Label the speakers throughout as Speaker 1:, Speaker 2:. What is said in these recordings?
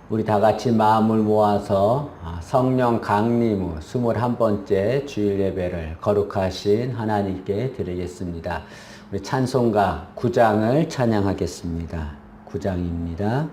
Speaker 1: 우리 다 같이 마음을 모아서 성령 강림 후 21번째 주일 예배를 거룩하신 하나님께 드리겠습니다. 우리 찬송가 9장을 찬양하겠습니다. 9장입니다.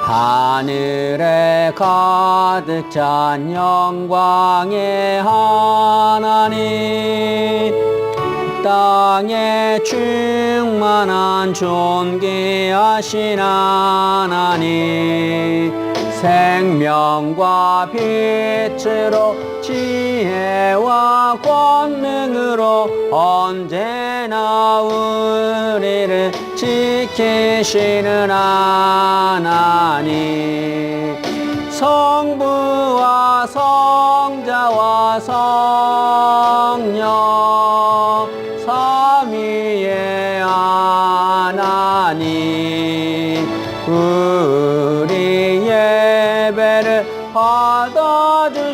Speaker 1: 하늘에 가득 찬 영광의 하나님, 땅에 충만한 존귀하신 하나님, 생명과 빛으로 지혜와 권능으로 언제나 우리를 지키시는 하나님, 성부와 성자와 성령 삼위의 하나님, 우리 예배를 받아주시옵소서.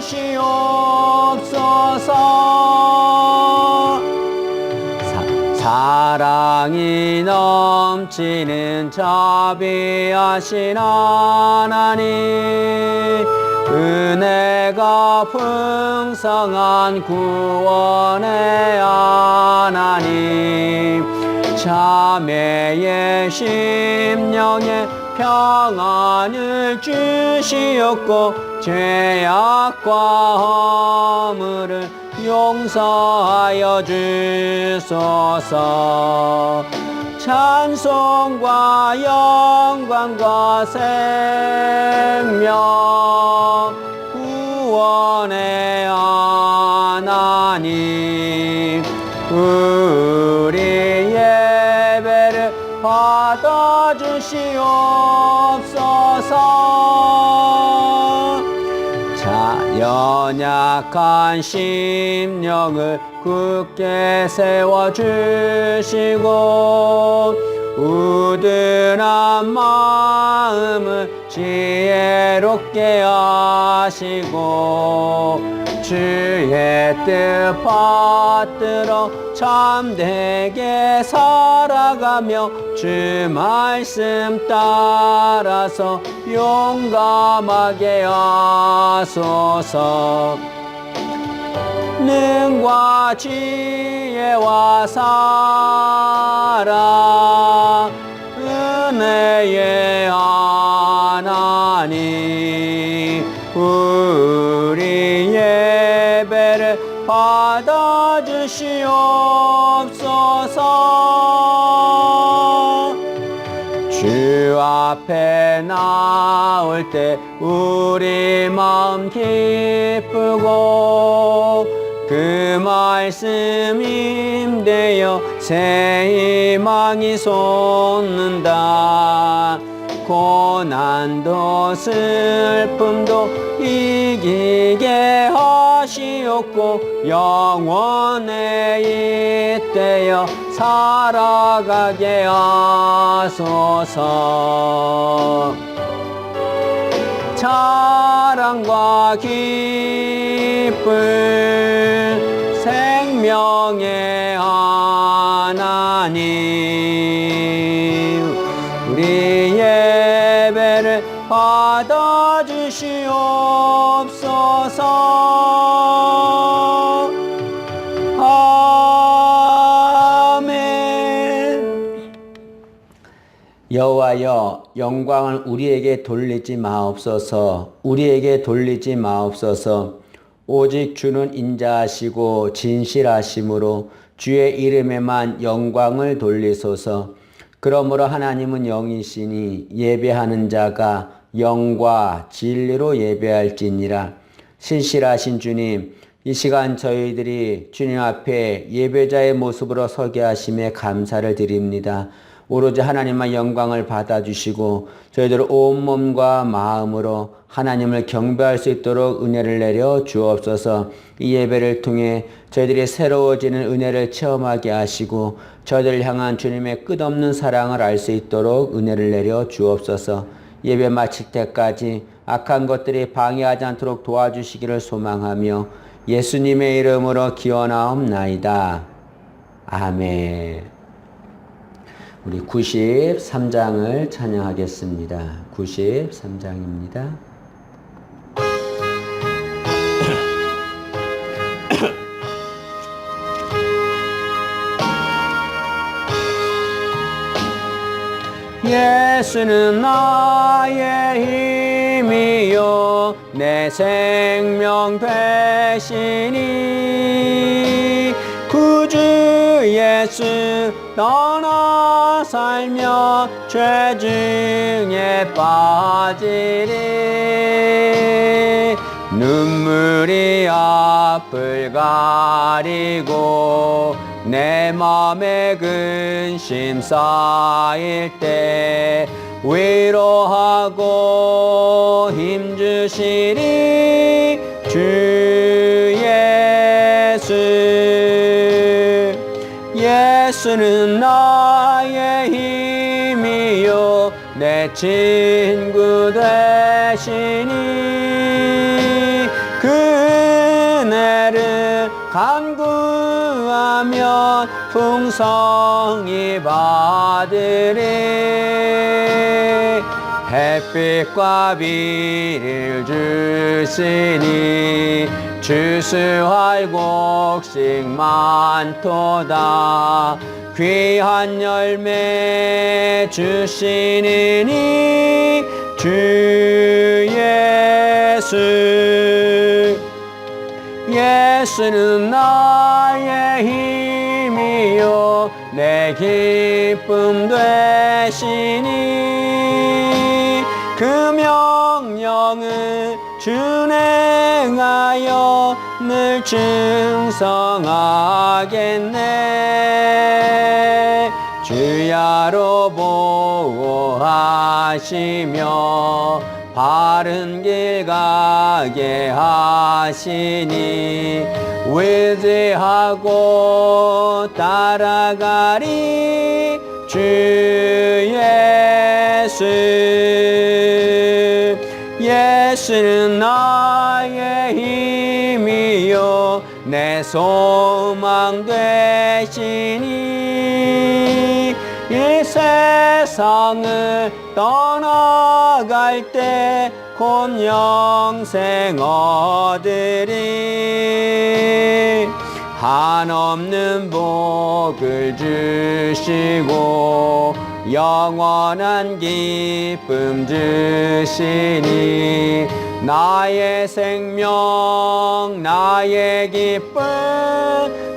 Speaker 1: 사랑이 넘치는 자비하신 하나님, 은혜가 풍성한 구원의 하나님, 자매의 심령에 평안을 주시옵고 죄악과 허물을 용서하여 주소서. 찬송과 영광과 생명 구원의 하나님, 우리 예배를 받아주시옵소서. 연약한 심령을 굳게 세워주시고 우둔한 마음을 지혜롭게 하시고 주의 뜻 받들어 참되게 살아가며 주 말씀 따라서 용감하게 하소서. 능과 지혜와 사랑 은혜의 하나님, 우리 예배를 받아주시옵소서. 주 앞에 나올 때 우리 마음 기쁘고 그 말씀 임되어 새 희망이 솟는다. 고난도 슬픔도 이기게 하시옵고 영원에 잇대어 살아가게 하소서. 사랑과 기쁨 생명의 하나님, 우리 예배를 받아주시옵소서. 아멘. 여호와여, 영광을 우리에게 돌리지 마옵소서. 우리에게 돌리지 마옵소서. 오직 주는 인자하시고 진실하심으로 주의 이름에만 영광을 돌리소서. 그러므로 하나님은 영이시니 예배하는 자가 영과 진리로 예배할지니라. 신실하신 주님, 이 시간 저희들이 주님 앞에 예배자의 모습으로 서게 하심에 감사를 드립니다. 오로지 하나님만 영광을 받아주시고 저희들 온몸과 마음으로 하나님을 경배할 수 있도록 은혜를 내려 주옵소서. 이 예배를 통해 저희들이 새로워지는 은혜를 체험하게 하시고 저희들을 향한 주님의 끝없는 사랑을 알 수 있도록 은혜를 내려 주옵소서. 예배 마칠 때까지 악한 것들이 방해하지 않도록 도와주시기를 소망하며 예수님의 이름으로 기원하옵나이다. 아멘. 우리 93장을 찬양하겠습니다. 93장입니다. 예수는 나의 힘이요 내 생명 되시니 구주 예수 떠나 살며 죄 중에 빠지리 눈물이 앞을 가리고 내 맘에 근심 쌓일 때 위로하고 힘주시리 주 예수. 예수는 나의 힘이요 내 친구 되시니 그 은혜를 간구하면 풍성히 받으리 햇빛과 비를 주시니 주수할 곡식 많도다 귀한 열매 주시니 주 예수. 예수는 나의 힘이요 내 기쁨 되시니 그 명령을 준행하여 늘 충성하겠네 주야로 보호하시며 바른 길 가게 하시니 의지하고 따라가리 주 예수. 예수는 나의 힘이요 내 소망 되시니 이 세상을 떠나갈 때 곧 영생 얻으리 한없는 복을 주시고 영원한 기쁨 주시니 나의 생명 나의 기쁨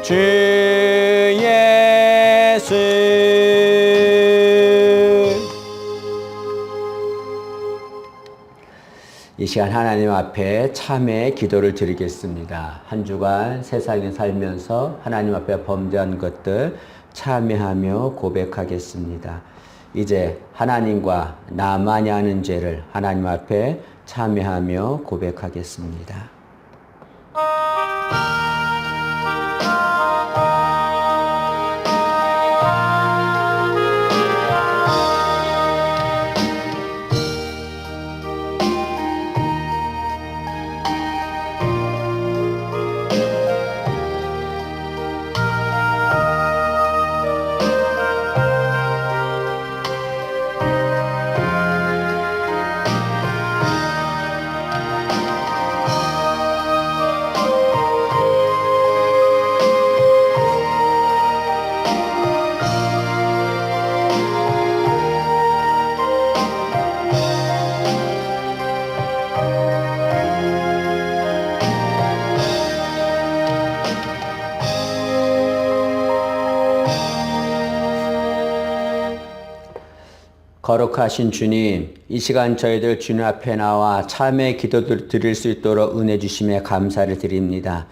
Speaker 1: 주 예수. 이 시간 하나님 앞에 참회의 기도를 드리겠습니다. 한 주간 세상에 살면서 하나님 앞에 범죄한 것들 참회하며 고백하겠습니다. 이제 하나님과 나만이 하는 죄를 하나님 앞에 참회하며 고백하겠습니다. 거룩하신 주님, 이 시간 저희들 주님 앞에 나와 참회 기도를 드릴 수 있도록 은혜 주심에 감사를 드립니다.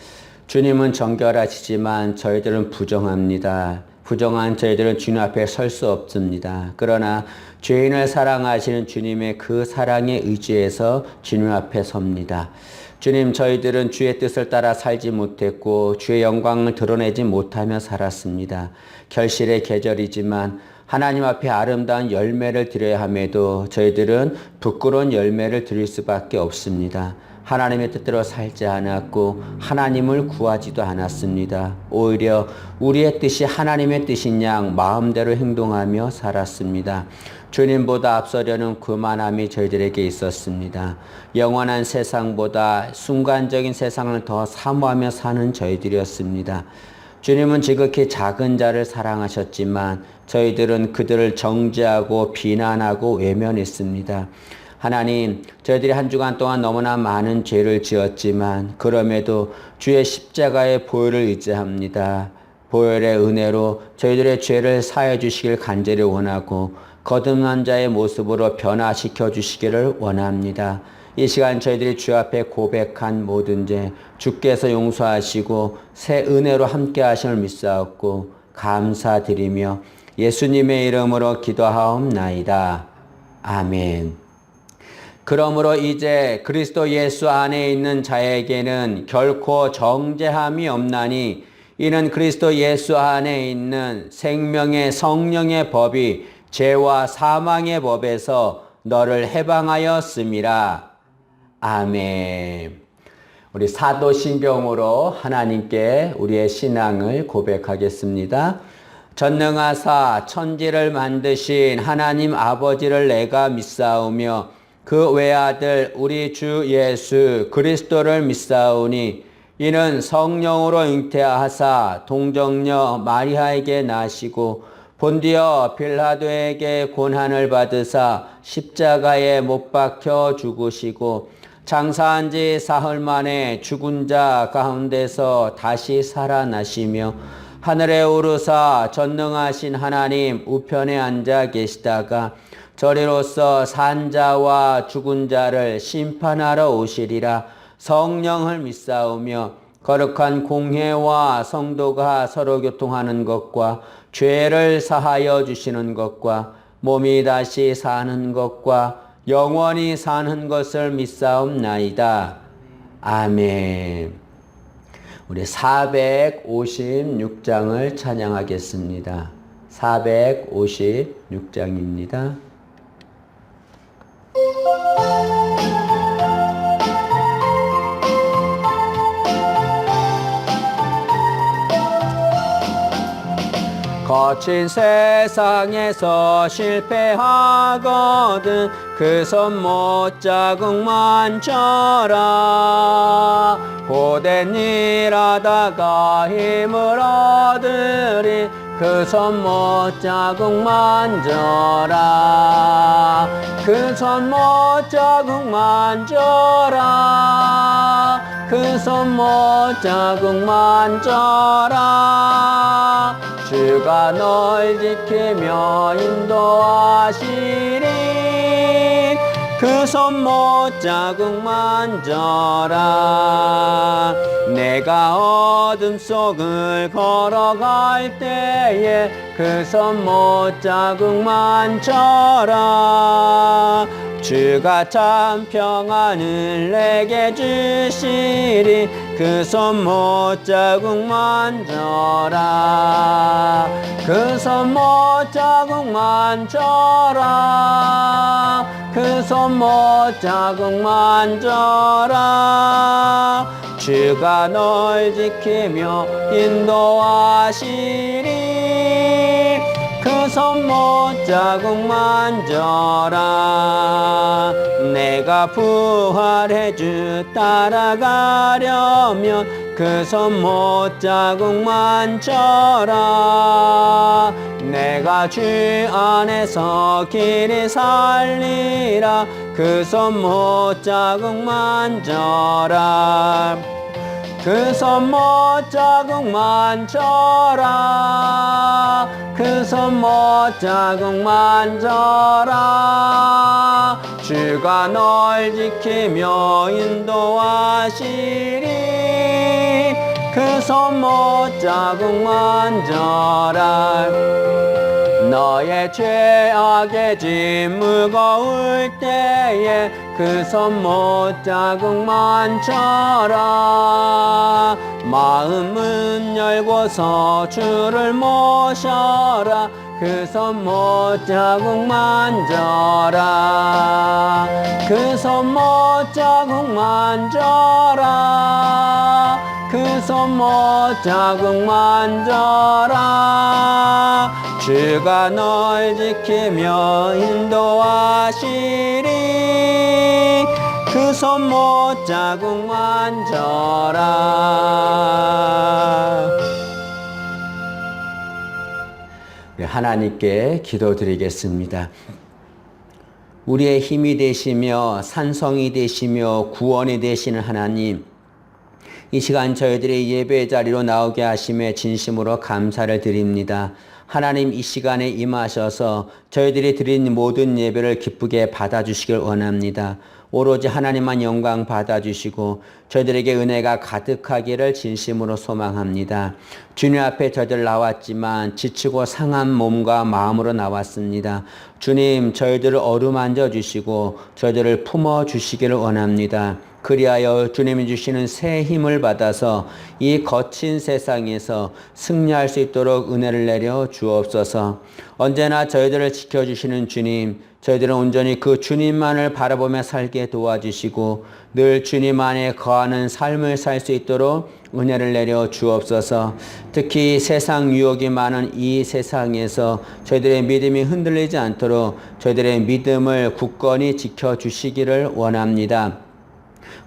Speaker 1: 주님은 정결하시지만 저희들은 부정합니다. 부정한 저희들은 주님 앞에 설 수 없습니다. 그러나 죄인을 사랑하시는 주님의 그 사랑에 의지해서 주님 앞에 섭니다. 주님, 저희들은 주의 뜻을 따라 살지 못했고 주의 영광을 드러내지 못하며 살았습니다. 결실의 계절이지만 하나님 앞에 아름다운 열매를 드려야 함에도 저희들은 부끄러운 열매를 드릴 수밖에 없습니다. 하나님의 뜻대로 살지 않았고 하나님을 구하지도 않았습니다. 오히려 우리의 뜻이 하나님의 뜻인 양 마음대로 행동하며 살았습니다. 주님보다 앞서려는 교만함이 저희들에게 있었습니다. 영원한 세상보다 순간적인 세상을 더 사모하며 사는 저희들이었습니다. 주님은 지극히 작은 자를 사랑하셨지만 저희들은 그들을 정죄하고 비난하고 외면했습니다. 하나님, 저희들이 한 주간 동안 너무나 많은 죄를 지었지만 그럼에도 주의 십자가의 보혈을 의지합니다. 보혈의 은혜로 저희들의 죄를 사해 주시길 간절히 원하고 거듭난 자의 모습으로 변화시켜 주시기를 원합니다. 이 시간 저희들이 주 앞에 고백한 모든 죄 주께서 용서하시고 새 은혜로 함께 하심을 믿사옵고 감사드리며 예수님의 이름으로 기도하옵나이다. 아멘. 그러므로 이제 그리스도 예수 안에 있는 자에게는 결코 정죄함이 없나니 이는 그리스도 예수 안에 있는 생명의 성령의 법이 죄와 사망의 법에서 너를 해방하였음이라. 아멘. 우리 사도신경으로 하나님께 우리의 신앙을 고백하겠습니다. 전능하사 천지를 만드신 하나님 아버지를 내가 믿사오며 그 외아들 우리 주 예수 그리스도를 믿사오니 이는 성령으로 잉태하사 동정녀 마리아에게 나시고 본디오 빌라도에게 고난을 받으사 십자가에 못 박혀 죽으시고 장사한 지 사흘 만에 죽은 자 가운데서 다시 살아나시며 하늘에 오르사 전능하신 하나님 우편에 앉아 계시다가 저리로서 산 자와 죽은 자를 심판하러 오시리라. 성령을 믿사오며 거룩한 공회와 성도가 서로 교통하는 것과 죄를 사하여 주시는 것과 몸이 다시 사는 것과 영원히 사는 것을 믿사옵나이다. 아멘. 우리 456장을 찬양하겠습니다. 456장입니다. 거친 세상에서 실패하거든 그 손 못자국만 져라. 고된 일 하다가 힘을 얻으리 그 손 못자국만 져라. 그 손 못자국만 져라. 그 손 못자국만 져라. 주가 널 지키며 인도하시리. 그 손 못자국만 져라. 내가 어둠 속을 걸어갈 때에 그 손 못자국만 져라. 주가 참 평안을 내게 주시리. 그 손 못자국만 져라. 그 손 못자국만 져라. 그 손 못자국만 져라. 주가 널 지키며 인도하시리. 그 손 못자국만 져라. 내가 부활의 주 따라가려면 그 손 못자국만 져라. 내가 주 안에서 길이 살리라. 그 손 못자국만 져라. 그 손 못자국만 져라. 그 손 못자국만 져라. 주가 널 지키며 인도하시리. 그 손 못 자국 만져라. 너의 죄악의 짐 무거울 때에 그 손 못 자국 만져라. 마음은 열고서 주를 모셔라. 그 손 못 자국 만져라. 그 손 못 자국 만져라. 그 손 못 자국 만져라. 주가 널 지키며 인도하시리. 그 손 못 자국 만져라. 하나님께 기도드리겠습니다. 우리의 힘이 되시며 산성이 되시며 구원이 되시는 하나님, 이 시간 저희들의 예배 자리로 나오게 하심에 진심으로 감사를 드립니다. 하나님, 이 시간에 임하셔서 저희들이 드린 모든 예배를 기쁘게 받아주시길 원합니다. 오로지 하나님만 영광 받아주시고 저희들에게 은혜가 가득하기를 진심으로 소망합니다. 주님 앞에 저희들 나왔지만 지치고 상한 몸과 마음으로 나왔습니다. 주님, 저희들을 어루만져 주시고 저희들을 품어 주시기를 원합니다. 그리하여 주님이 주시는 새 힘을 받아서 이 거친 세상에서 승리할 수 있도록 은혜를 내려 주옵소서. 언제나 저희들을 지켜주시는 주님, 저희들은 온전히 그 주님만을 바라보며 살게 도와주시고 늘 주님 안에 거하는 삶을 살 수 있도록 은혜를 내려 주옵소서. 특히 세상 유혹이 많은 이 세상에서 저희들의 믿음이 흔들리지 않도록 저희들의 믿음을 굳건히 지켜주시기를 원합니다.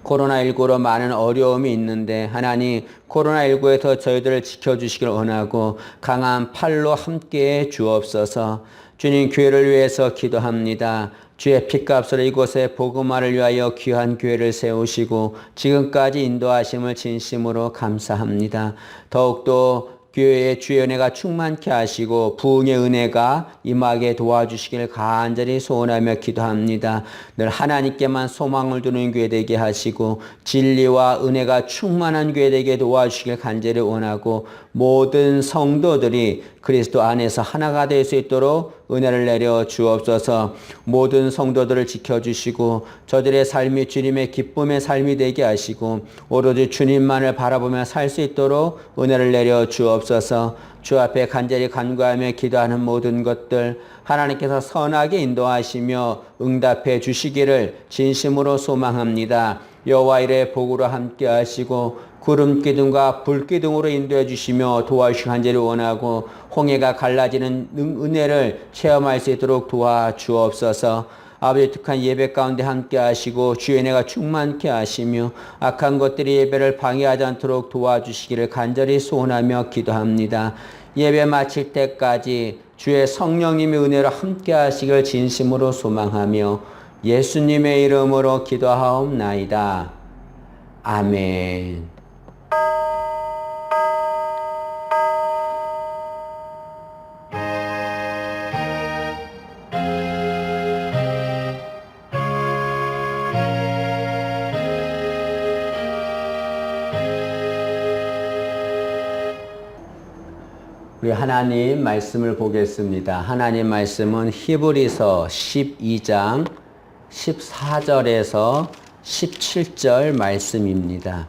Speaker 1: 코로나19로 많은 어려움이 있는데 하나님, 코로나19에서 저희들을 지켜주시길 원하고 강한 팔로 함께해 주옵소서. 주님, 교회를 위해서 기도합니다. 주의 핏값으로 이곳에 복음화를 위하여 귀한 교회를 세우시고 지금까지 인도하심을 진심으로 감사합니다. 더욱더 교회의 주의 은혜가 충만케 하시고 부흥의 은혜가 임하게 도와주시길 간절히 소원하며 기도합니다. 늘 하나님께만 소망을 두는 교회 되게 하시고 진리와 은혜가 충만한 교회 되게 도와주시길 간절히 원하고 모든 성도들이 그리스도 안에서 하나가 될 수 있도록 은혜를 내려 주옵소서. 모든 성도들을 지켜주시고 저들의 삶이 주님의 기쁨의 삶이 되게 하시고 오로지 주님만을 바라보며 살 수 있도록 은혜를 내려 주옵소서. 주 앞에 간절히 간구하며 기도하는 모든 것들 하나님께서 선하게 인도하시며 응답해 주시기를 진심으로 소망합니다. 여호와 이레의 복으로 함께 하시고 구름 기둥과 불 기둥으로 인도해 주시며 도와주시기 간절히 원하고 홍해가 갈라지는 은혜를 체험할 수 있도록 도와주옵소서. 아버지, 특한 예배 가운데 함께 하시고 주의 은혜가 충만케 하시며 악한 것들이 예배를 방해하지 않도록 도와주시기를 간절히 소원하며 기도합니다. 예배 마칠 때까지 주의 성령님의 은혜로 함께 하시길 진심으로 소망하며 예수님의 이름으로 기도하옵나이다. 아멘. 우리 하나님 말씀을 보겠습니다. 하나님 말씀은 히브리서 12장 14절에서 17절 말씀입니다.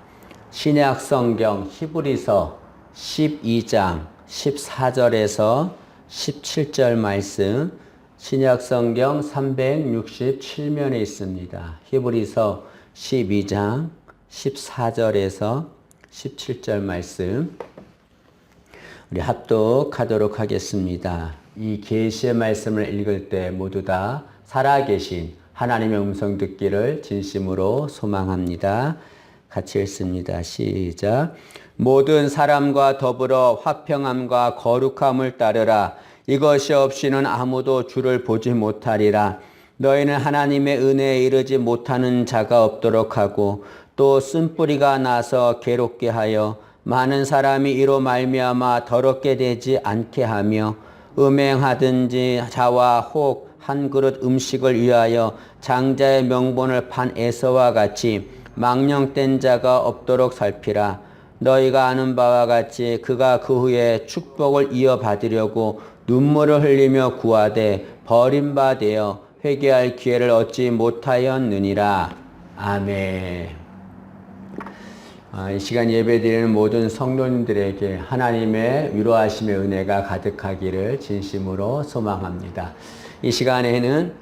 Speaker 1: 신약 성경 히브리서 12장 14절에서 17절 말씀, 신약 성경 367면에 있습니다. 히브리서 12장 14절에서 17절 말씀 우리 합독하도록 하겠습니다. 이 계시의 말씀을 읽을 때 모두 다 살아계신 하나님의 음성 듣기를 진심으로 소망합니다. 같이 읽습니다. 시작. 모든 사람과 더불어 화평함과 거룩함을 따르라. 이것이 없이는 아무도 주를 보지 못하리라. 너희는 하나님의 은혜에 이르지 못하는 자가 없도록 하고 또 쓴뿌리가 나서 괴롭게 하여 많은 사람이 이로 말미암아 더럽게 되지 않게 하며 음행하든지 자와 혹 한 그릇 음식을 위하여 장자의 명분을 판 에서와 같이 망령된 자가 없도록 살피라. 너희가 아는 바와 같이 그가 그 후에 축복을 이어받으려고 눈물을 흘리며 구하되 버림받아 회개할 기회를 얻지 못하였느니라. 아멘. 이 시간 예배드리는 모든 성도님들에게 하나님의 위로하심의 은혜가 가득하기를 진심으로 소망합니다. 이 시간에는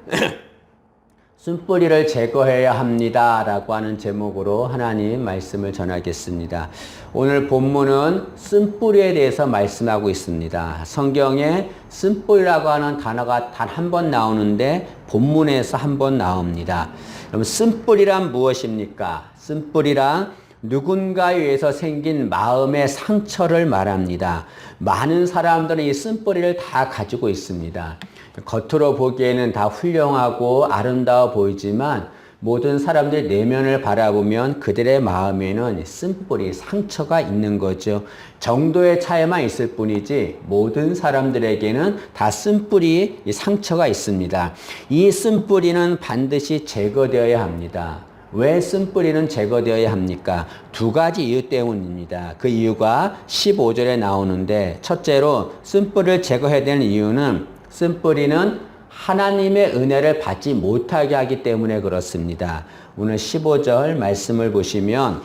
Speaker 1: 쓴뿌리를 제거해야 합니다 라고 하는 제목으로 하나님 말씀을 전하겠습니다. 오늘 본문은 쓴뿌리에 대해서 말씀하고 있습니다. 성경에 쓴뿌리라고 하는 단어가 단 한 번 나오는데 본문에서 한 번 나옵니다. 그럼 쓴뿌리란 무엇입니까? 쓴뿌리란 누군가에 의해서 생긴 마음의 상처를 말합니다. 많은 사람들은 이 쓴뿌리를 다 가지고 있습니다. 겉으로 보기에는 다 훌륭하고 아름다워 보이지만 모든 사람들의 내면을 바라보면 그들의 마음에는 쓴뿌리, 상처가 있는 거죠. 정도의 차이만 있을 뿐이지 모든 사람들에게는 다 쓴뿌리, 상처가 있습니다. 이 쓴뿌리는 반드시 제거되어야 합니다. 왜 쓴뿌리는 제거되어야 합니까? 두 가지 이유 때문입니다. 그 이유가 15절에 나오는데, 첫째로 쓴뿌리를 제거해야 되는 이유는 쓴뿌리는 하나님의 은혜를 받지 못하게 하기 때문에 그렇습니다. 오늘 15절 말씀을 보시면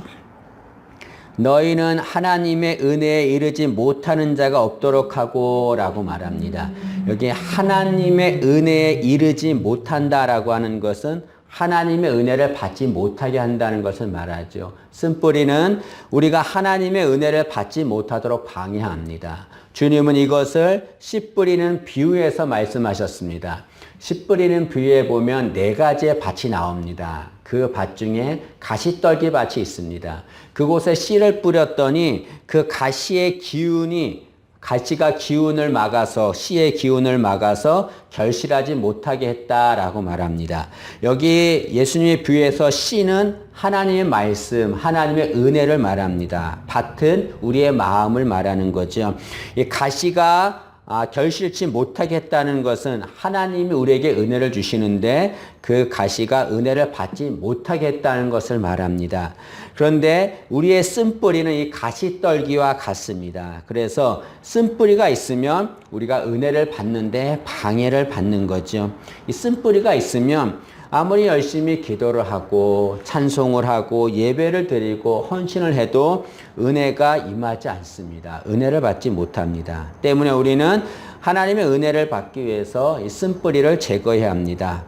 Speaker 1: 너희는 하나님의 은혜에 이르지 못하는 자가 없도록 하고 라고 말합니다. 여기 하나님의 은혜에 이르지 못한다라고 하는 것은 하나님의 은혜를 받지 못하게 한다는 것을 말하죠. 쓴뿌리는 우리가 하나님의 은혜를 받지 못하도록 방해합니다. 주님은 이것을 씨 뿌리는 비유에서 말씀하셨습니다. 씨 뿌리는 비유에 보면 네 가지의 밭이 나옵니다. 그 밭 중에 가시떨기 밭이 있습니다. 그곳에 씨를 뿌렸더니 그 가시의 기운이 가시가 기운을 막아서 씨의 기운을 막아서 결실하지 못하게 했다라고 말합니다. 여기 예수님의 비유에서 씨는 하나님의 말씀, 하나님의 은혜를 말합니다. 밭은 우리의 마음을 말하는 거죠. 이 가시가 결실치 못하게 했다는 것은 하나님이 우리에게 은혜를 주시는데 그 가시가 은혜를 받지 못하게 했다는 것을 말합니다. 그런데 우리의 쓴뿌리는 이 가시떨기와 같습니다. 그래서 쓴뿌리가 있으면 우리가 은혜를 받는데 방해를 받는 거죠. 이 쓴뿌리가 있으면 아무리 열심히 기도를 하고 찬송을 하고 예배를 드리고 헌신을 해도 은혜가 임하지 않습니다. 은혜를 받지 못합니다. 때문에 우리는 하나님의 은혜를 받기 위해서 이 쓴뿌리를 제거해야 합니다.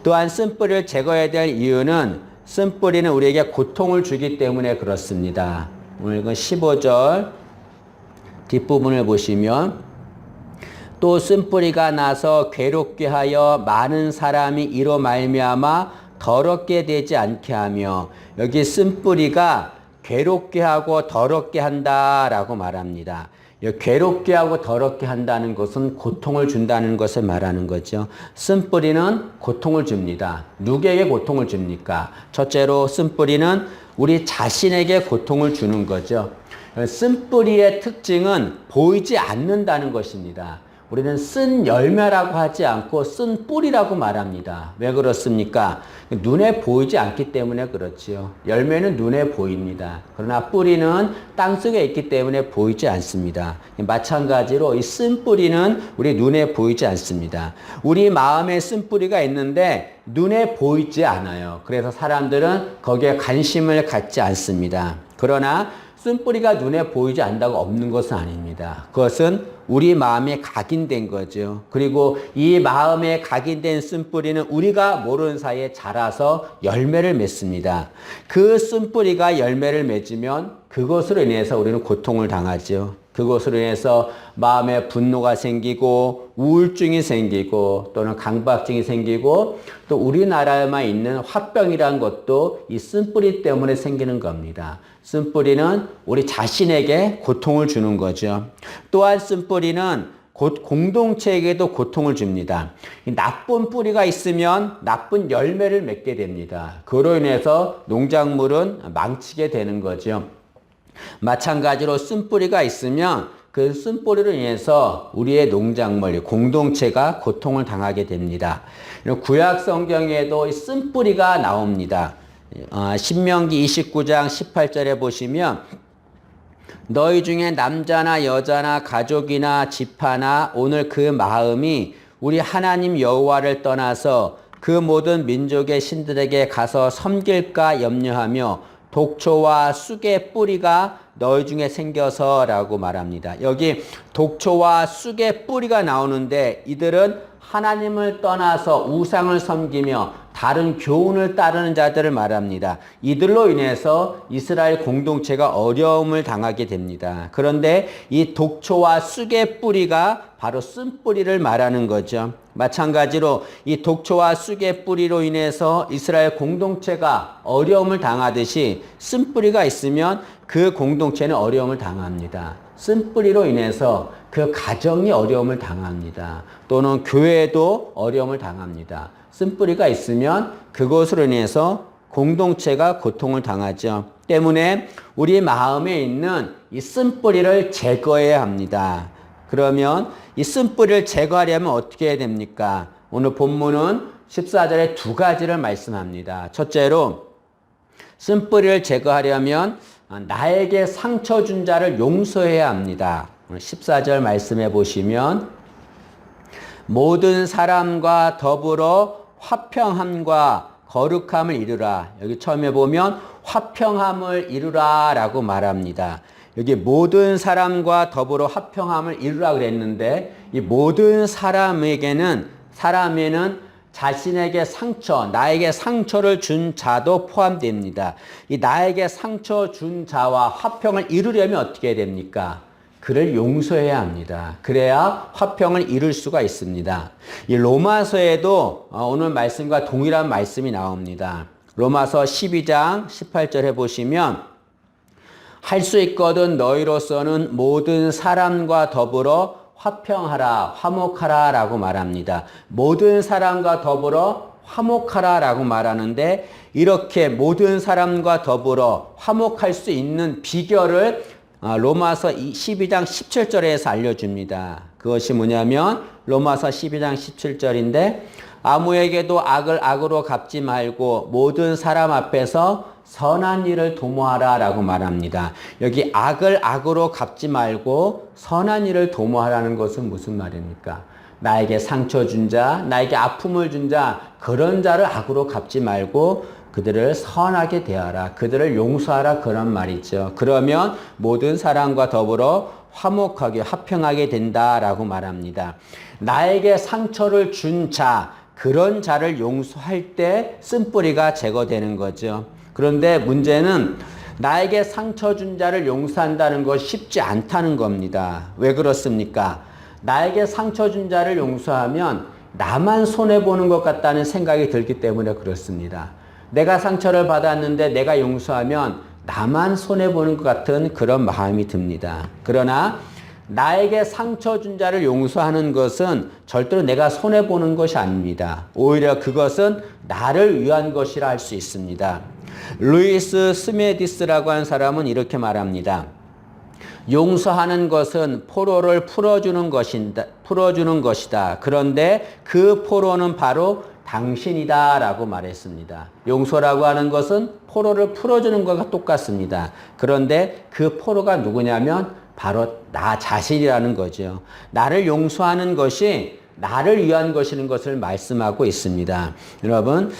Speaker 1: 또한 쓴뿌리를 제거해야 될 이유는 쓴뿌리는 우리에게 고통을 주기 때문에 그렇습니다. 오늘 15절 뒷부분을 보시면 또 쓴뿌리가 나서 괴롭게 하여 많은 사람이 이로 말미암아 더럽게 되지 않게 하며, 여기 쓴뿌리가 괴롭게 하고 더럽게 한다라고 말합니다. 괴롭게 하고 더럽게 한다는 것은 고통을 준다는 것을 말하는 거죠. 쓴뿌리는 고통을 줍니다. 누구에게 고통을 줍니까? 첫째로 쓴뿌리는 우리 자신에게 고통을 주는 거죠. 쓴뿌리의 특징은 보이지 않는다는 것입니다. 우리는 쓴 열매라고 하지 않고 쓴 뿌리라고 말합니다. 왜 그렇습니까? 눈에 보이지 않기 때문에 그렇지요. 열매는 눈에 보입니다. 그러나 뿌리는 땅속에 있기 때문에 보이지 않습니다. 마찬가지로 이 쓴 뿌리는 우리 눈에 보이지 않습니다. 우리 마음에 쓴 뿌리가 있는데 눈에 보이지 않아요. 그래서 사람들은 거기에 관심을 갖지 않습니다. 그러나 쓴뿌리가 눈에 보이지 않는다고 없는 것은 아닙니다. 그것은 우리 마음에 각인된 거죠. 그리고 이 마음에 각인된 쓴뿌리는 우리가 모르는 사이에 자라서 열매를 맺습니다. 그 쓴뿌리가 열매를 맺으면 그것으로 인해서 우리는 고통을 당하죠. 그것으로 인해서 마음에 분노가 생기고 우울증이 생기고 또는 강박증이 생기고 또 우리나라에만 있는 화병이라는 것도 이 쓴뿌리 때문에 생기는 겁니다. 쓴뿌리는 우리 자신에게 고통을 주는 거죠. 또한 쓴뿌리는 곧 공동체에게도 고통을 줍니다. 나쁜 뿌리가 있으면 나쁜 열매를 맺게 됩니다. 그로 인해서 농작물은 망치게 되는 거죠. 마찬가지로 쓴뿌리가 있으면 그 쓴뿌리로 인해서 우리의 농작물, 공동체가 고통을 당하게 됩니다. 구약 성경에도 쓴뿌리가 나옵니다. 신명기 29장 18절에 보시면 너희 중에 남자나 여자나 가족이나 지파나 오늘 그 마음이 우리 하나님 여호와를 떠나서 그 모든 민족의 신들에게 가서 섬길까 염려하며 독초와 쑥의 뿌리가 너희 중에 생겨서라고 말합니다. 여기 독초와 쑥의 뿌리가 나오는데 이들은 하나님을 떠나서 우상을 섬기며 다른 교훈을 따르는 자들을 말합니다. 이들로 인해서 이스라엘 공동체가 어려움을 당하게 됩니다. 그런데 이 독초와 쑥의 뿌리가 바로 쓴뿌리를 말하는 거죠. 마찬가지로 이 독초와 쑥의 뿌리로 인해서 이스라엘 공동체가 어려움을 당하듯이 쓴뿌리가 있으면 그 공동체는 어려움을 당합니다. 쓴뿌리로 인해서 그 가정이 어려움을 당합니다. 또는 교회도 어려움을 당합니다. 쓴뿌리가 있으면 그것으로 인해서 공동체가 고통을 당하죠. 때문에 우리 마음에 있는 이 쓴뿌리를 제거해야 합니다. 그러면 이 쓴뿌리를 제거하려면 어떻게 해야 됩니까? 오늘 본문은 14절에 두 가지를 말씀합니다. 첫째로 쓴뿌리를 제거하려면 나에게 상처 준 자를 용서해야 합니다. 14절 말씀해 보시면 모든 사람과 더불어 화평함과 거룩함을 이루라. 여기 처음에 보면 화평함을 이루라 라고 말합니다. 여기 모든 사람과 더불어 화평함을 이루라 그랬는데 이 모든 사람에게는 자신에게 상처, 나에게 상처를 준 자도 포함됩니다. 이 나에게 상처 준 자와 화평을 이루려면 어떻게 해야 됩니까? 그를 용서해야 합니다. 그래야 화평을 이룰 수가 있습니다. 이 로마서에도 오늘 말씀과 동일한 말씀이 나옵니다. 로마서 12장 18절에 보시면 할 수 있거든 너희로서는 모든 사람과 더불어 화평하라, 화목하라 라고 말합니다. 모든 사람과 더불어 화목하라 라고 말하는데 이렇게 모든 사람과 더불어 화목할 수 있는 비결을 로마서 12장 17절에서 알려줍니다. 그것이 뭐냐면 로마서 12장 17절인데 아무에게도 악을 악으로 갚지 말고 모든 사람 앞에서 선한 일을 도모하라 라고 말합니다. 여기 악을 악으로 갚지 말고 선한 일을 도모하라는 것은 무슨 말입니까? 나에게 상처 준 자, 나에게 아픔을 준 자, 그런 자를 악으로 갚지 말고 그들을 선하게 대하라. 그들을 용서하라. 그런 말이죠. 그러면 모든 사람과 더불어 화목하게 화평하게 된다라고 말합니다. 나에게 상처를 준 자, 그런 자를 용서할 때 쓴뿌리가 제거되는 거죠. 그런데 문제는 나에게 상처 준 자를 용서한다는 것이 쉽지 않다는 겁니다. 왜 그렇습니까? 나에게 상처 준 자를 용서하면 나만 손해보는 것 같다는 생각이 들기 때문에 그렇습니다. 내가 상처를 받았는데 내가 용서하면 나만 손해보는 것 같은 그런 마음이 듭니다. 그러나 나에게 상처 준 자를 용서하는 것은 절대로 내가 손해보는 것이 아닙니다. 오히려 그것은 나를 위한 것이라 할 수 있습니다. 루이스 스메디스라고 하는 사람은 이렇게 말합니다. 용서하는 것은 포로를 풀어주는 것이다. 그런데 그 포로는 바로 당신이다 라고 말했습니다. 용서라고 하는 것은 포로를 풀어주는 것과 똑같습니다. 그런데 그 포로가 누구냐면 바로 나 자신이라는 거죠. 나를 용서하는 것이 나를 위한 것이라는 것을 말씀하고 있습니다. 여러분,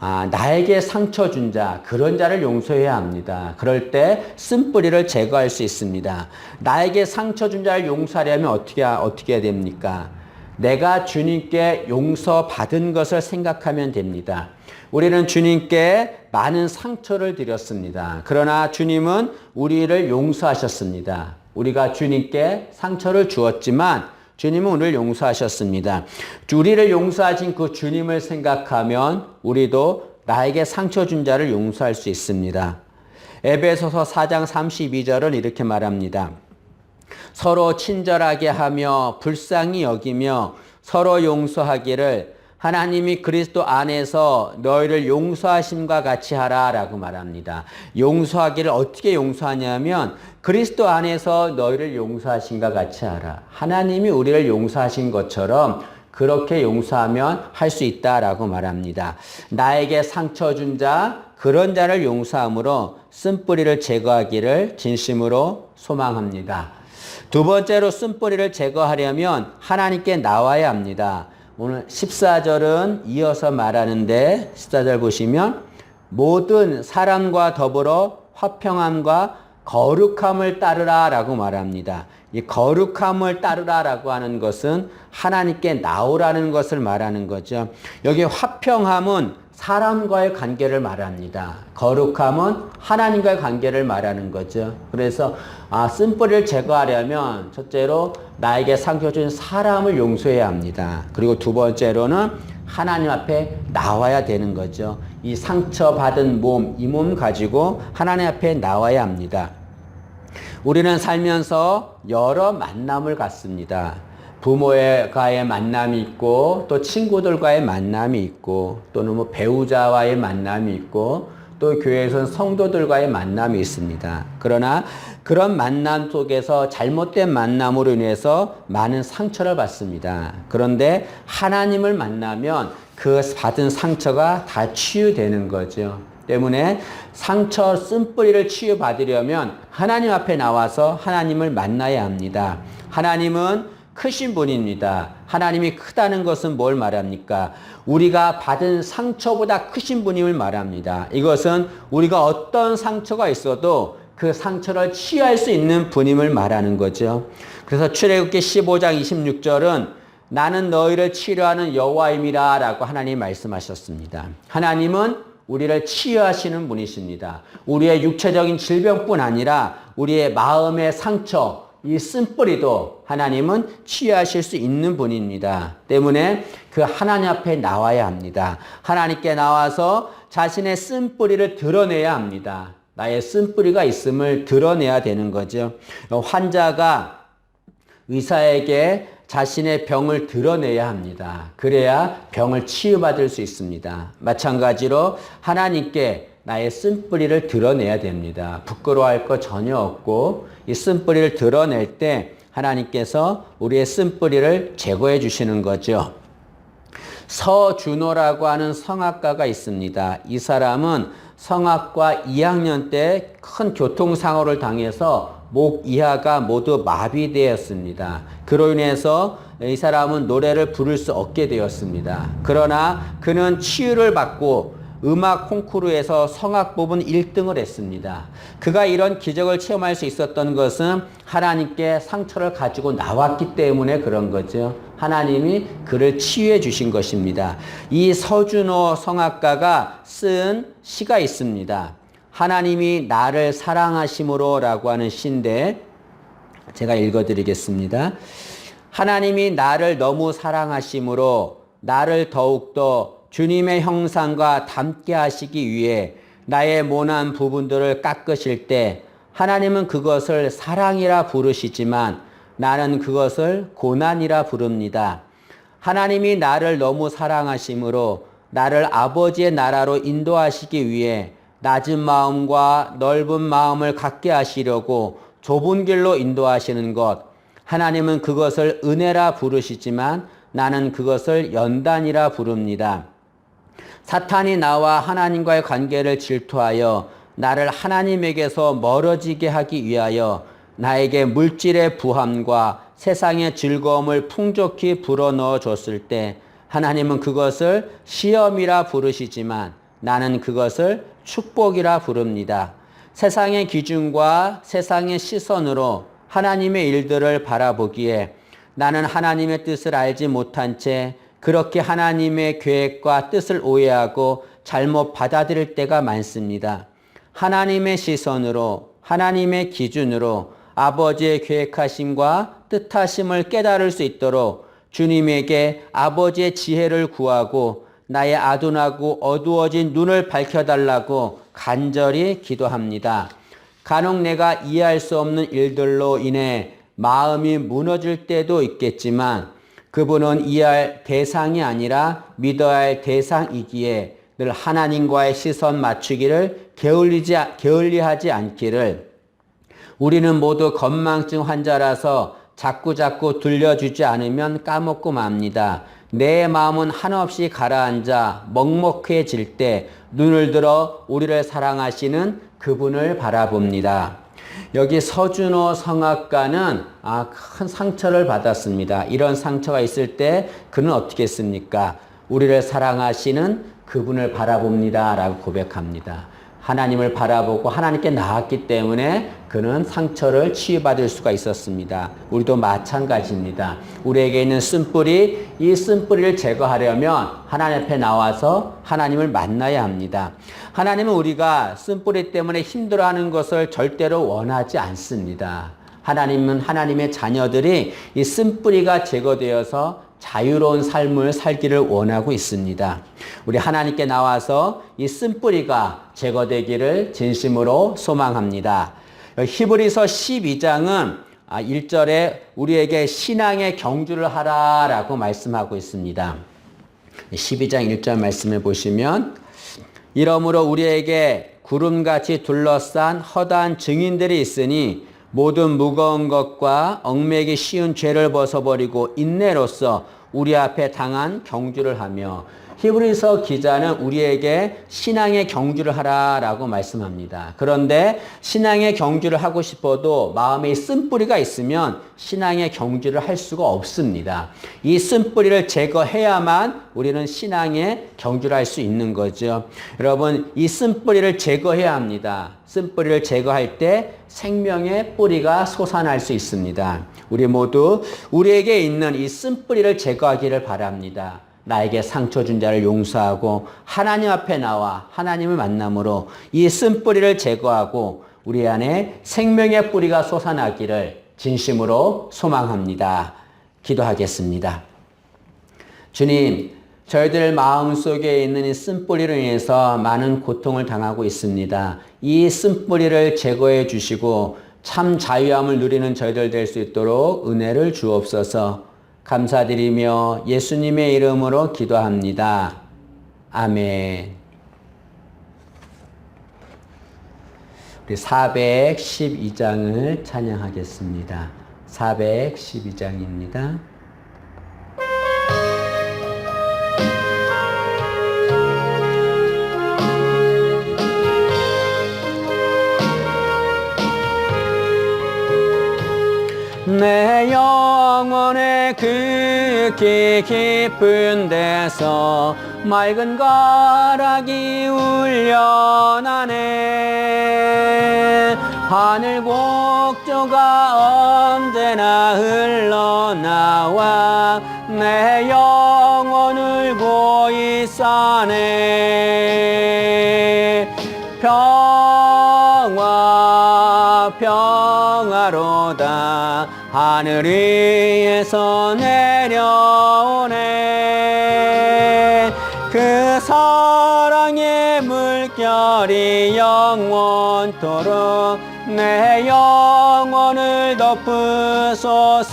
Speaker 1: 나에게 상처 준 자, 그런 자를 용서해야 합니다. 그럴 때 쓴뿌리를 제거할 수 있습니다. 나에게 상처 준 자를 용서하려면 어떻게 해야 됩니까? 내가 주님께 용서받은 것을 생각하면 됩니다. 우리는 주님께 많은 상처를 드렸습니다. 그러나 주님은 우리를 용서하셨습니다. 우리가 주님께 상처를 주었지만 주님은 우리를 용서하셨습니다. 우리를 용서하신 그 주님을 생각하면 우리도 나에게 상처 준 자를 용서할 수 있습니다. 에베소서 4장 32절은 이렇게 말합니다. 서로 친절하게 하며 불쌍히 여기며 서로 용서하기를 하나님이 그리스도 안에서 너희를 용서하심과 같이 하라라고 말합니다. 용서하기를 어떻게 용서하냐면 그리스도 안에서 너희를 용서하심과 같이 하라. 하나님이 우리를 용서하신 것처럼 그렇게 용서하면 할 수 있다라고 말합니다. 나에게 상처 준 자, 그런 자를 용서함으로 쓴뿌리를 제거하기를 진심으로 소망합니다. 두 번째로 쓴뿌리를 제거하려면 하나님께 나와야 합니다. 오늘 14절은 이어서 말하는데 14절 보시면 모든 사람과 더불어 화평함과 거룩함을 따르라 라고 말합니다. 이 거룩함을 따르라 라고 하는 것은 하나님께 나오라는 것을 말하는 거죠. 여기 화평함은 사람과의 관계를 말합니다. 거룩함은 하나님과의 관계를 말하는 거죠. 그래서 쓴뿌리를 제거하려면 첫째로 나에게 상처 준 사람을 용서해야 합니다. 그리고 두 번째로는 하나님 앞에 나와야 되는 거죠. 이 상처받은 몸, 이 몸 가지고 하나님 앞에 나와야 합니다. 우리는 살면서 여러 만남을 갖습니다. 부모와의 만남이 있고 또 친구들과의 만남이 있고 또는 뭐 배우자와의 만남이 있고 또 교회에서는 성도들과의 만남이 있습니다. 그러나 그런 만남 속에서 잘못된 만남으로 인해서 많은 상처를 받습니다. 그런데 하나님을 만나면 그 받은 상처가 다 치유되는 거죠. 때문에 상처 쓴뿌리를 치유받으려면 하나님 앞에 나와서 하나님을 만나야 합니다. 하나님은 크신 분입니다. 하나님이 크다는 것은 뭘 말합니까? 우리가 받은 상처보다 크신 분임을 말합니다. 이것은 우리가 어떤 상처가 있어도 그 상처를 치유할 수 있는 분임을 말하는 거죠. 그래서 출애굽기 15장 26절은 나는 너희를 치료하는 여호와임이라 라고 하나님이 말씀하셨습니다. 하나님은 우리를 치유하시는 분이십니다. 우리의 육체적인 질병뿐 아니라 우리의 마음의 상처, 이 쓴뿌리도 하나님은 치유하실 수 있는 분입니다. 때문에 그 하나님 앞에 나와야 합니다. 하나님께 나와서 자신의 쓴뿌리를 드러내야 합니다. 나의 쓴뿌리가 있음을 드러내야 되는 거죠. 환자가 의사에게 자신의 병을 드러내야 합니다. 그래야 병을 치유받을 수 있습니다. 마찬가지로 하나님께 나의 쓴뿌리를 드러내야 됩니다. 부끄러워할 것 전혀 없고 이 쓴뿌리를 드러낼 때 하나님께서 우리의 쓴뿌리를 제거해 주시는 거죠. 서준호라고 하는 성악가가 있습니다. 이 사람은 성악과 2학년 때 큰 교통사고를 당해서 목 이하가 모두 마비되었습니다. 그로 인해서 이 사람은 노래를 부를 수 없게 되었습니다. 그러나 그는 치유를 받고 음악 콩쿠르에서 성악 부분 1등을 했습니다. 그가 이런 기적을 체험할 수 있었던 것은 하나님께 상처를 가지고 나왔기 때문에 그런 거죠. 하나님이 그를 치유해 주신 것입니다. 이 서준호 성악가가 쓴 시가 있습니다. 하나님이 나를 사랑하심으로 라고 하는 시인데 제가 읽어드리겠습니다. 하나님이 나를 너무 사랑하심으로 나를 더욱더 주님의 형상과 닮게 하시기 위해 나의 모난 부분들을 깎으실 때 하나님은 그것을 사랑이라 부르시지만 나는 그것을 고난이라 부릅니다. 하나님이 나를 너무 사랑하심으로 나를 아버지의 나라로 인도하시기 위해 낮은 마음과 넓은 마음을 갖게 하시려고 좁은 길로 인도하시는 것. 하나님은 그것을 은혜라 부르시지만 나는 그것을 연단이라 부릅니다. 사탄이 나와 하나님과의 관계를 질투하여 나를 하나님에게서 멀어지게 하기 위하여 나에게 물질의 부함과 세상의 즐거움을 풍족히 불어넣어 줬을 때 하나님은 그것을 시험이라 부르시지만 나는 그것을 축복이라 부릅니다. 세상의 기준과 세상의 시선으로 하나님의 일들을 바라보기에 나는 하나님의 뜻을 알지 못한 채 그렇게 하나님의 계획과 뜻을 오해하고 잘못 받아들일 때가 많습니다. 하나님의 시선으로, 하나님의 기준으로 아버지의 계획하심과 뜻하심을 깨달을 수 있도록 주님에게 아버지의 지혜를 구하고 나의 아둔하고 어두워진 눈을 밝혀달라고 간절히 기도합니다. 간혹 내가 이해할 수 없는 일들로 인해 마음이 무너질 때도 있겠지만 그분은 이해할 대상이 아니라 믿어야 할 대상이기에 늘 하나님과의 시선 맞추기를 게을리하지 않기를 우리는 모두 건망증 환자라서 자꾸 들려주지 않으면 까먹고 맙니다. 내 마음은 한없이 가라앉아 먹먹해질 때 눈을 들어 우리를 사랑하시는 그분을 바라봅니다. 여기 서준호 성악가는 큰 상처를 받았습니다. 이런 상처가 있을 때 그는 어떻게 했습니까? 우리를 사랑하시는 그분을 바라봅니다 라고 고백합니다. 하나님을 바라보고 하나님께 나았기 때문에 그는 상처를 치유받을 수가 있었습니다. 우리도 마찬가지입니다. 우리에게 있는 쓴뿌리, 이 쓴뿌리를 제거하려면 하나님 앞에 나와서 하나님을 만나야 합니다. 하나님은 우리가 쓴뿌리 때문에 힘들어하는 것을 절대로 원하지 않습니다. 하나님은 하나님의 자녀들이 이 쓴뿌리가 제거되어서 자유로운 삶을 살기를 원하고 있습니다. 우리 하나님께 나와서 이 쓴뿌리가 제거되기를 진심으로 소망합니다. 히브리서 12장은 1절에 우리에게 신앙의 경주를 하라라고 말씀하고 있습니다. 12장 1절 말씀을 보시면 이러므로 우리에게 구름같이 둘러싼 허다한 증인들이 있으니 모든 무거운 것과 얽매기 쉬운 죄를 벗어버리고 인내로써 우리 앞에 당한 경주를 하며 히브리서 기자는 우리에게 신앙의 경주를 하라라고 말씀합니다. 그런데 신앙의 경주를 하고 싶어도 마음에 쓴뿌리가 있으면 신앙의 경주를 할 수가 없습니다. 이 쓴뿌리를 제거해야만 우리는 신앙의 경주를 할 수 있는 거죠. 여러분, 이 쓴뿌리를 제거해야 합니다. 쓴뿌리를 제거할 때 생명의 뿌리가 솟아날 수 있습니다. 우리 모두 우리에게 있는 이 쓴뿌리를 제거하기를 바랍니다. 나에게 상처 준 자를 용서하고 하나님 앞에 나와 하나님을 만남으로 이 쓴뿌리를 제거하고 우리 안에 생명의 뿌리가 솟아나기를 진심으로 소망합니다. 기도하겠습니다. 주님, 저희들 마음속에 있는 이 쓴뿌리로 인해서 많은 고통을 당하고 있습니다. 이 쓴뿌리를 제거해 주시고 참 자유함을 누리는 저희들 될 수 있도록 은혜를 주옵소서. 감사드리며 예수님의 이름으로 기도합니다. 아멘. 우리 412장을 찬양하겠습니다. 412장입니다. 내 영혼의 극히 깊은 데서 맑은 가락이 울려나네. 하늘 곡조가 언제나 흘러나와 내 영혼을 고이 싸네. 평화로다 하늘 위에서 내려오네. 그 사랑의 물결이 영원토록 내 영혼을 덮으소서.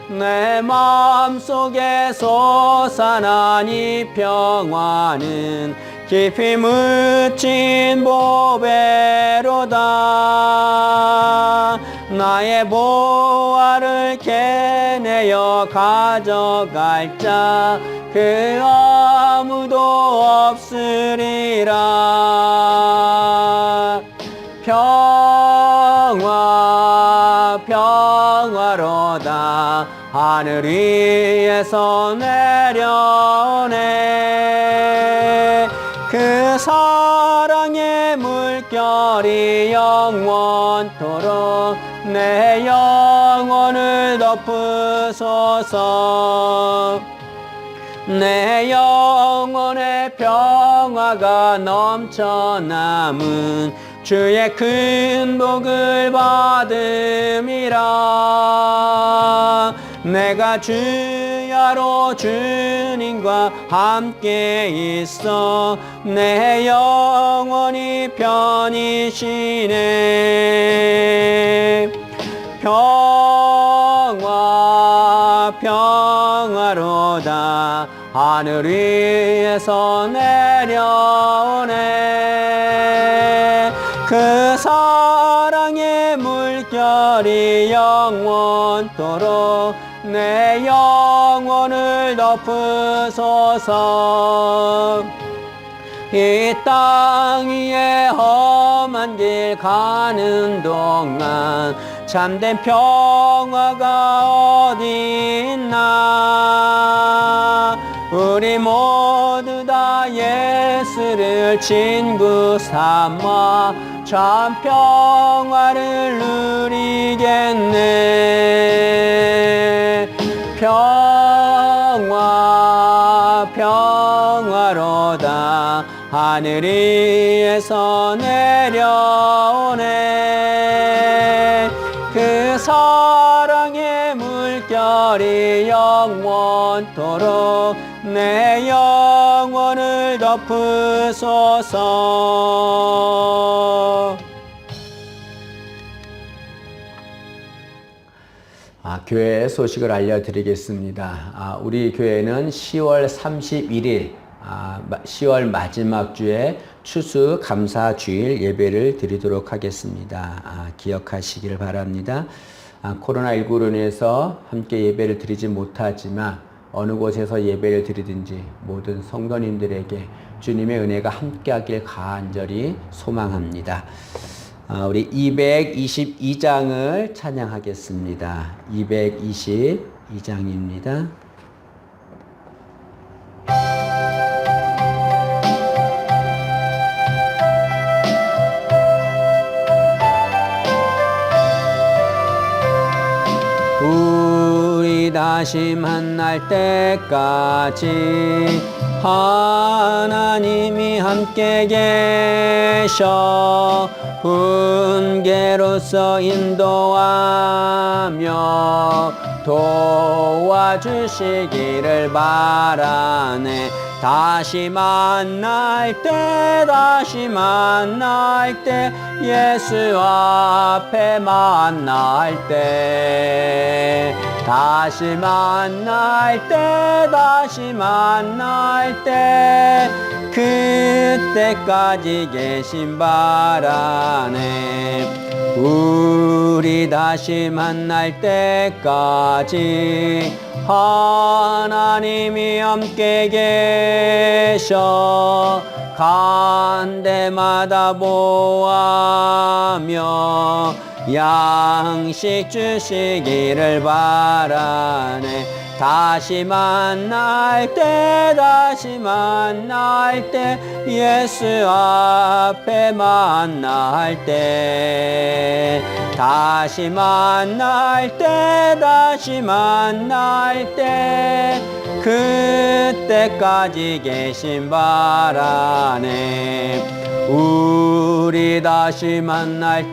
Speaker 1: 내 마음속에 솟아난 이 평화는 깊이 묻힌 보배로다. 나의 보화를 캐내어 가져갈 자 그 아무도 없으리라. 평화로다 하늘 위에서 내려오네. 그 사랑의 물결이 영원토록 내 영혼을 덮으소서. 내 영혼의 평화가 넘쳐남은 주의 큰 복을 받음이라. 내가 주야로 주님과 함께 있어 내 영혼이 편히 쉬네. 평화로다 하늘 위에서 내려오네. 그 사랑의 물결이 영원토록 내 영혼을 영혼을 덮으소서. 이 땅 위에 험한 길 가는 동안 참된 평화가 어디 있나. 우리 모두 다 예수를 친구 삼아 참 평화를 누리겠네. 평화 평화로다 하늘 위에서 내려오네. 그 사랑의 물결이 영원토록 내 영혼을 덮으소서. 교회 소식을 알려드리겠습니다. 우리 교회는 10월 31일 10월 마지막 주에 추수 감사 주일 예배를 드리도록 하겠습니다. 기억하시길 바랍니다. 코로나19로 인해서 함께 예배를 드리지 못하지만 어느 곳에서 예배를 드리든지 모든 성도님들에게 주님의 은혜가 함께하길 간절히 소망합니다. 우리 222장을 찬양하겠습니다. 222장입니다. 우리 다시 만날 때까지 하나님이 함께 계셔 훈계로서 인도하며 도와주시기를 바라네. 다시 만날 때 예수 앞에 만날 때 다시 만날 때 그때까지 계신 바라네. 우리 다시 만날 때까지 하나님이 함께 계셔 간 데마다 보아며 양식 주시기를 바라네. 다시 만날 때 예수 앞에 만날 때 다시 만날 때 그때까지 계신 바라네. 우리 다시 만날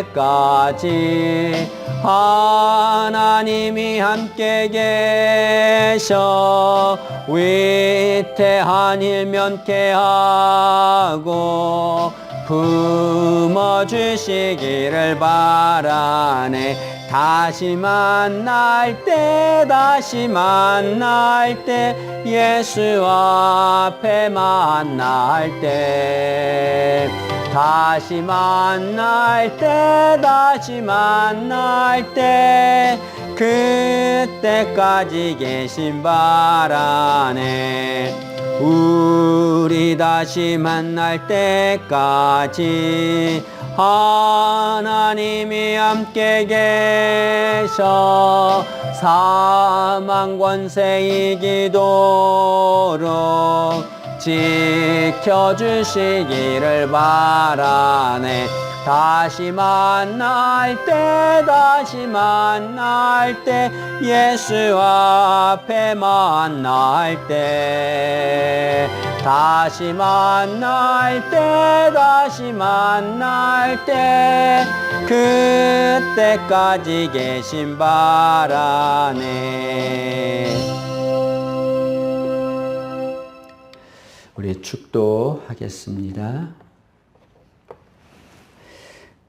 Speaker 1: 때까지 하나님이 함께 계셔 위태한 일 면케하고 품어주시기를 바라네. 다시 만날 때 예수 앞에 만날 때 다시 만날 때 그때까지 계신 바라네. 우리 다시 만날 때까지 하나님이 함께 계셔 사망 권세 이기도록 지켜주시기를 바라네. 다시 만날 때 예수 앞에 만날 때 다시 만날 때 그때까지 계신 바라네. 우리 축도하겠습니다.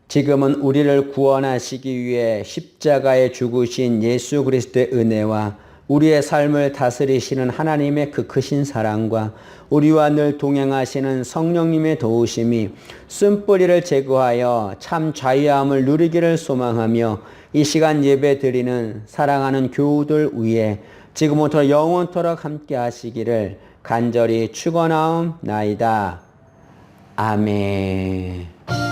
Speaker 1: 지금은 우리를 구원하시기 위해 십자가에 죽으신 예수 그리스도의 은혜와 우리의 삶을 다스리시는 하나님의 그 크신 사랑과 우리와 늘 동행하시는 성령님의 도우심이 쓴뿌리를 제거하여 참 자유함을 누리기를 소망하며 이 시간 예배 드리는 사랑하는 교우들 위에 지금부터 영원토록 함께 하시기를 간절히 축원하옵나이다. 아멘.